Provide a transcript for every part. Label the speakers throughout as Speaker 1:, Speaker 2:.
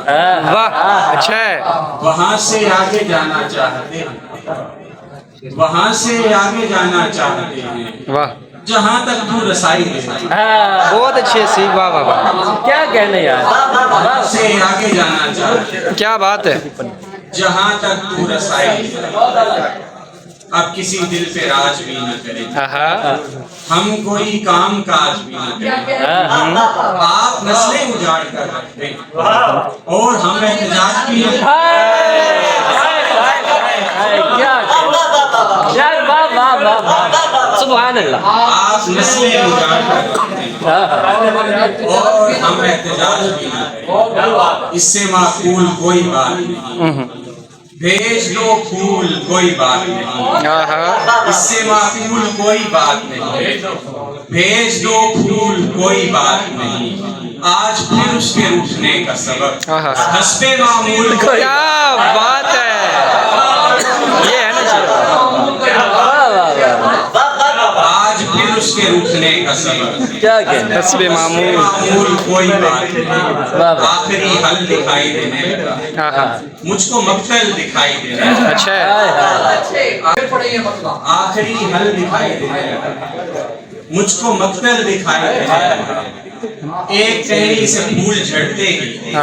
Speaker 1: واہ اچھا ہے.
Speaker 2: وہاں سے آگے جانا چاہتے ہیں، وہاں سے آگے جانا چاہتے ہیں،
Speaker 1: واہ
Speaker 2: جہاں تک تو رسائی دے.
Speaker 1: بہت اچھے سی. واہ واہ واہ
Speaker 3: کیا کہنے یار.
Speaker 2: وہاں سے آگے جانا چاہتے ہیں،
Speaker 1: کیا بات ہے.
Speaker 2: جہاں تک تو رسائی دے. اب کسی دل پہ راج بھی نہ کرے، ہم کوئی کام کاج بھی نہ کریں. آپ نسلیں اجاڑ کر رکھ دیں اور ہم احتجاج بھی نہ
Speaker 3: سبحان اللہ.
Speaker 2: آپ نسلیں اجاڑ کر رکھ دیں اور ہم احتجاج بھی نہ کریں. اس سے معقول کوئی بات نہیں، بھیج دو پھول کوئی بات نہیں. اس سے معقول کوئی بات نہیں، بھیج دو پھول کوئی بات نہیں. آج پھر اس کے روٹھنے کا سبب حسب معمول.
Speaker 1: کیا بات ہے. یہ ہے نا
Speaker 2: آج پھر اس کے روٹھنے کا سبب
Speaker 3: کیا کہنے.
Speaker 1: حسب معمول.
Speaker 2: کوئی بات نہیں. آخری حل دکھائی دینے لگا، مجھ کو مقتل دکھائی دینے لگا.
Speaker 1: اچھا ہے.
Speaker 2: آخری حل دکھائی دینے لگا، مجھ کو مقتل دکھائی دینے لگا. ایک ٹہنی سے پھول جھڑتے ہی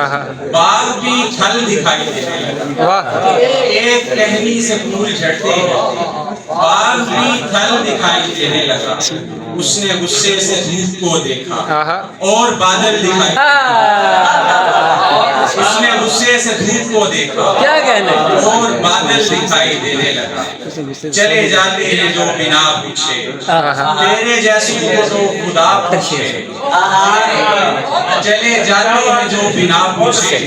Speaker 2: باغ بھی پھل دکھائی دینے لگا.
Speaker 1: واہ
Speaker 2: ایک ٹہنی سے پھول جھڑتے ہی باغ بھی پھل دکھائی دینے لگا. اس نے غصے سے دھوپ کو دیکھا اور بادل دکھائی. اس نے غصے سے دھوپ کو دیکھا
Speaker 3: کیا کہنے.
Speaker 2: اور بادل دکھائی دینے لگا. چلے جاتے ہیں جو بنا پوچھے، تیرے جیسوں کو تو خدا پوچھے. چلے جاتے ہیں جو بنا پوچھے،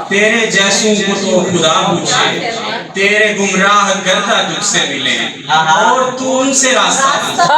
Speaker 2: تیرے جیسوں کو تو خدا پوچھے. تیرے گمراہ کردہ تجھ سے ملیں اور تو ان سے راستہ.